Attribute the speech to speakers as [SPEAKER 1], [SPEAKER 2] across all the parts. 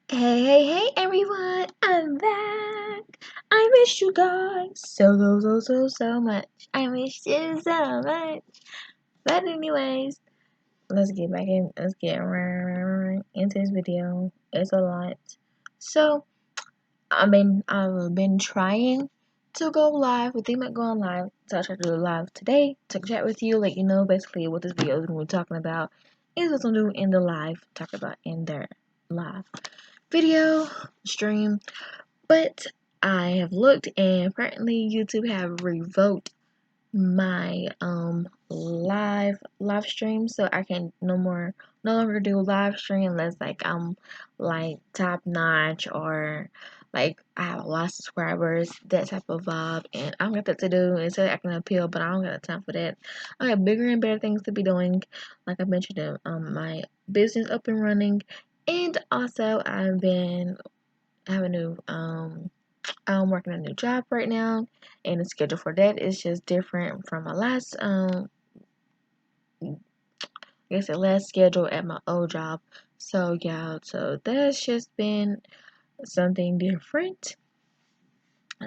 [SPEAKER 1] Hey everyone, I'm back. I miss you guys so much. I miss you so much. But anyways, let's get back in. Let's get into this video. It's a lot. So I've been trying to go live. We think about going live. So I tried to do live today to chat with you, let you know basically what this video is going to be talking about. Is what I'm doing in the live, talk about in their live video stream. But I have looked and apparently YouTube have revoked my live stream, so I can no longer do live stream unless like I'm like top notch or like I have a lot of subscribers, that type of vibe, and I don't got that to do, and so I can appeal, but I don't got time for that. I have bigger and better things to be doing, like I mentioned, my business up and running, and also I've been having new I'm working a new job right now, and the schedule for that is just different from my last I guess the last schedule at my old job. So yeah, so that's just been something different,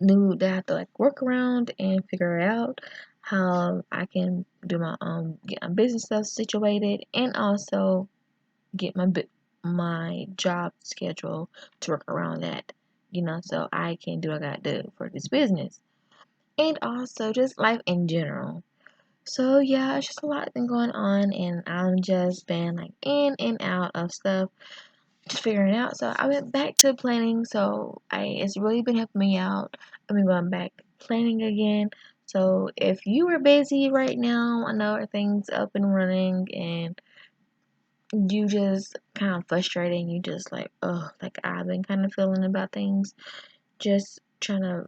[SPEAKER 1] new that I have to like work around and figure out how I can do my get my business stuff situated, and also get my job schedule to work around that, so I can do what I gotta do for this business. And also just life in general. So yeah, it's just a lot been going on, and I'm just been like in and out of stuff, just figuring it out. So I went back to planning. So it's really been helping me out. I've been going back planning again. So if you are busy right now, I know everything's up and running, and you just kind of frustrating. You just like, oh, like I've been kind of feeling about things. Just trying to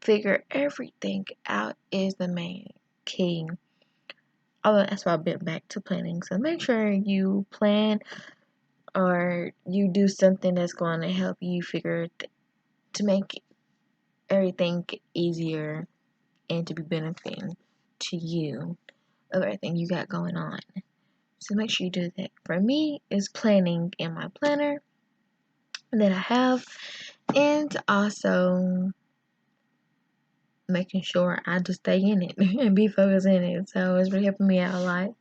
[SPEAKER 1] figure everything out is the main key. Oh, that's why I've been back to planning. So make sure you plan or you do something that's going to help you to make everything easier and to be benefiting to you of everything you got going on. So make sure you do that. For me, it's planning in my planner that I have, and also making sure I just stay in it and be focused in it. So it's really helping me out a lot.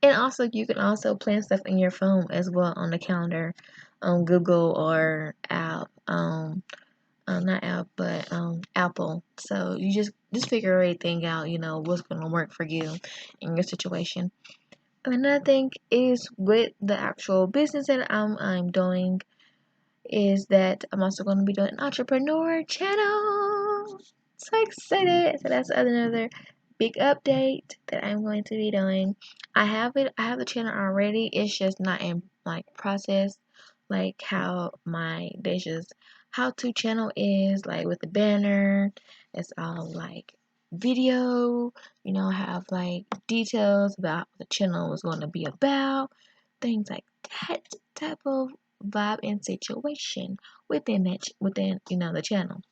[SPEAKER 1] And also, you can also plan stuff in your phone as well on the calendar, on Google or not app, but Apple. So you just figure everything out. What's gonna work for you in your situation. Another thing is with the actual business that I'm doing is that I'm also going to be doing an entrepreneur channel. So excited! So that's another big update that I'm going to be doing. I have it. I have the channel already. It's just not in like process, like how my Deja'S how-to channel is, like with the banner. It's all like video. Have like details about what the channel is going to be about, things like that type of vibe and situation within the channel.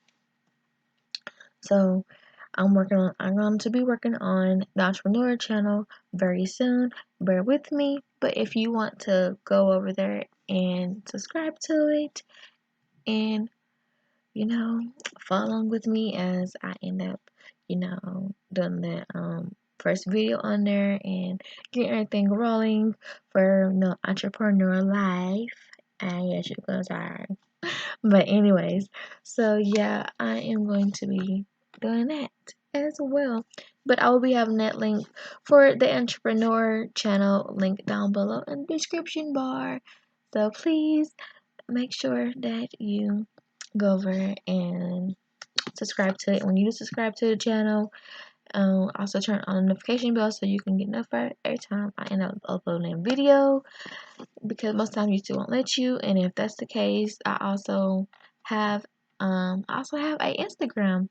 [SPEAKER 1] So I'm going to be working on the entrepreneur channel very soon. Bear with me, but if you want to go over there and subscribe to it and follow along with me as I end up doing the first video on there and getting everything rolling for entrepreneur life. Yes, you guys are. But anyways, so yeah, I am going to be doing that as well. But I will be having that link for the entrepreneur channel link down below in the description bar. So please make sure that you go over and subscribe to it. When you subscribe to the channel, also turn on the notification bell so you can get notified every time I end up uploading a video, because most times YouTube won't let you. And if that's the case, I also have a Instagram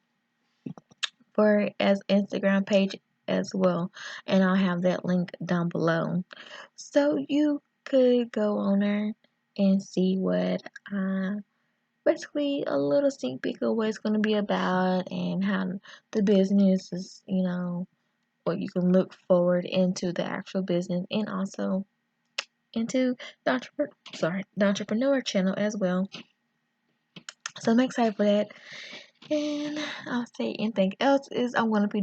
[SPEAKER 1] as Instagram page as well, and I'll have that link down below, so you could go on there and see what basically a little sneak peek of what it's going to be about and how the business is, what you can look forward into the actual business, and also into the entrepreneur channel as well. So I'm excited for that. And I'll say anything else is I'm going to be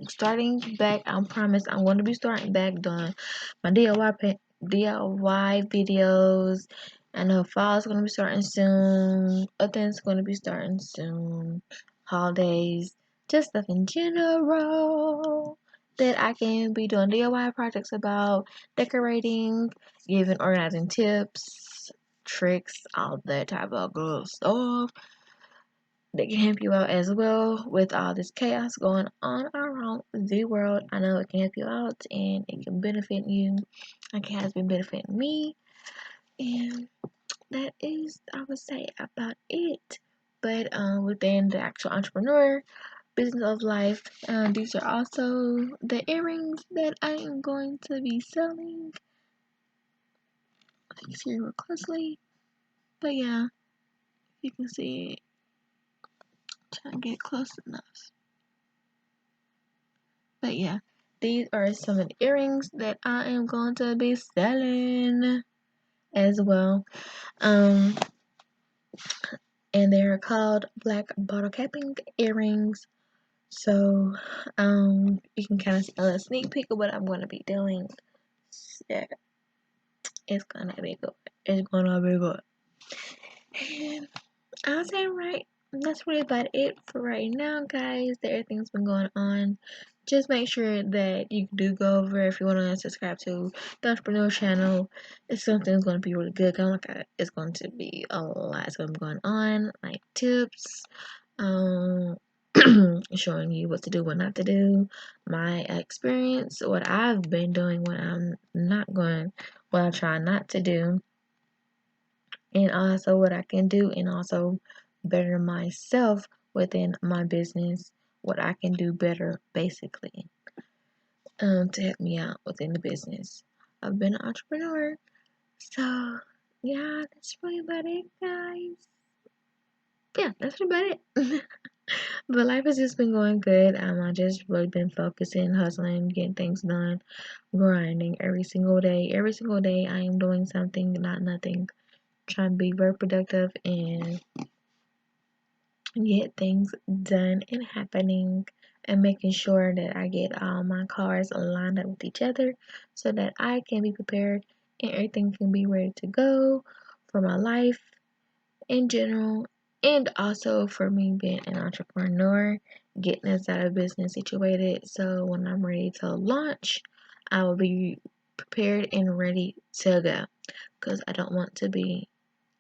[SPEAKER 1] starting back. I promise I'm going to be starting back doing my DIY videos. I know fall's going to be starting soon. Other things going to be starting soon. Holidays, just stuff in general that I can be doing DIY projects about, decorating, giving organizing tips, tricks, all that type of good stuff. They can help you out as well with all this chaos going on around the world. I know it can help you out and it can benefit you, like it has been benefiting me. And that is, I would say, about it. But within the actual entrepreneur business of life, these are also the earrings that I am going to be selling. If you can see it real closely. But yeah, you can see it. Try to get close enough. But yeah, these are some of the earrings that I am going to be selling as well. And they're called black bottle capping earrings. So you can kind of see a sneak peek of what I'm going to be doing. Yeah, it's gonna be good. It's gonna be good. And I'll say that's really about it for right now, guys. Everything's been going on. Just make sure that you do go over if you want to subscribe to the Entrepreneur channel. It's something that's going to be really good. It's going to be a lot of going on, like tips, showing you what to do, what not to do, my experience, what I've been doing, what I try not to do, and also what I can do, and also better myself within my business, what I can do better, basically, to help me out within the business. I've been an entrepreneur, so yeah, that's really about it, guys. Yeah, that's really about it. But life has just been going good. I just really been focusing, hustling, getting things done, grinding every single day. Every single day, I am doing something, not nothing. Trying to be very productive and get things done and happening, and making sure that I get all my cards lined up with each other so that I can be prepared and everything can be ready to go for my life in general, and also for me being an entrepreneur, getting us out of business situated. So when I'm ready to launch, I will be prepared and ready to go, because I don't want to be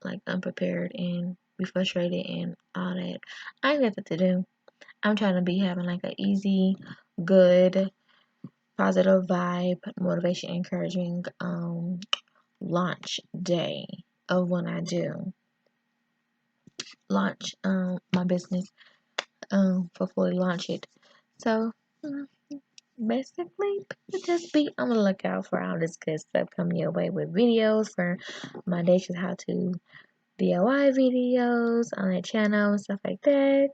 [SPEAKER 1] like unprepared and be frustrated and all that. I ain't got that to do. I'm trying to be having like a easy, good, positive vibe, motivation, encouraging launch day of when I do launch my business, for fully launch it. So basically, just be on the lookout for all this good stuff coming your way with videos for my Deja'S how to DIY videos on that channel and stuff like that,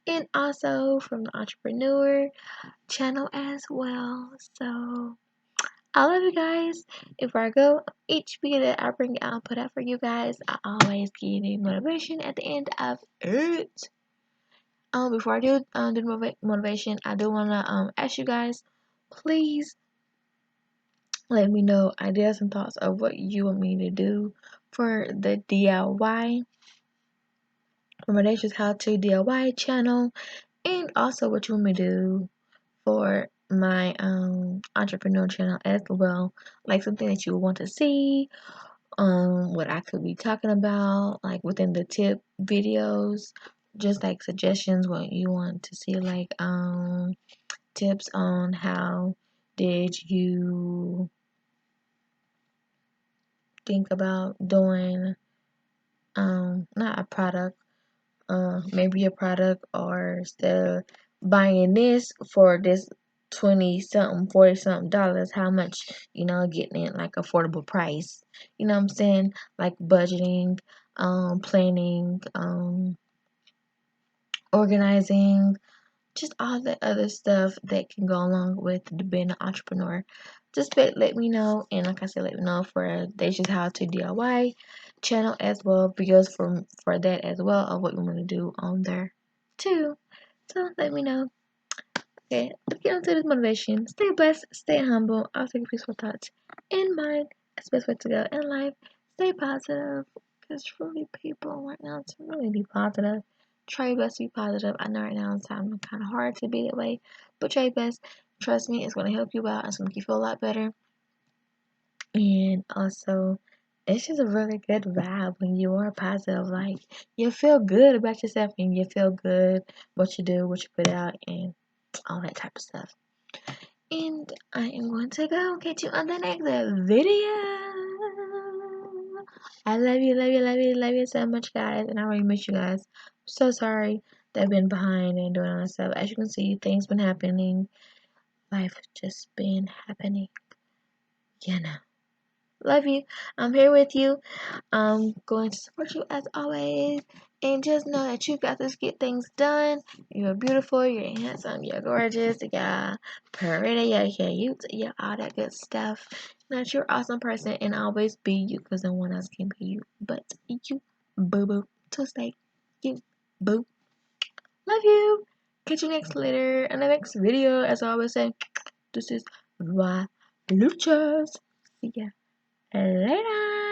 [SPEAKER 1] and also from the entrepreneur channel as well. So I love you guys. Before I go, each video that I bring out and put out for you guys, I always give you motivation at the end of it. Before I do the motivation, I do wanna ask you guys, please let me know ideas and thoughts of what you want me to do for the DIY, for my Deja'S How to DIY channel, and also what you want me to do for my entrepreneur channel as well, like something that you want to see, what I could be talking about, like within the tip videos, just like suggestions, what you want to see, like tips on how did you think about doing not a product, maybe a product, or instead of buying this for this 20 something, 40 something dollars, how much, getting it like affordable price. You know what I'm saying? Like budgeting, planning, organizing, just all the other stuff that can go along with being an entrepreneur. just let me know. And like I said, let me know for Deja'S How to DIY channel as well, videos for that as well, of what you want to do on there too. So let me know. Okay, let's get on to this motivation. Stay blessed, stay humble, I'll take peaceful thoughts in mind. That's the best way to go in life. Stay positive, because truly people right now to really be positive. Try your best to be positive. I know right now it's kind of hard to be that way, but try your best. Trust me, it's going to help you out. It's going to make you feel a lot better. And also, it's just a really good vibe when you are positive. Like, you feel good about yourself and you feel good what you do, what you put out, and all that type of stuff. And I am going to go catch you on the next video. I love you, love you, love you, love you so much, guys. And I really miss you guys. I'm so sorry that I've been behind and doing all that stuff. As you can see, things been happening. Life just been happening. You know. Love you. I'm here with you. I'm going to support you as always. And just know that you got to get things done. You're beautiful, you're handsome, you're gorgeous, you're pretty, you're cute, you're all that good stuff. That you're an awesome person and always be you, because no one else can be you but you. Boo boo. So stay you. Boo. Love you. Catch you next later in the next video. As I always say, this is VANITY. See ya later.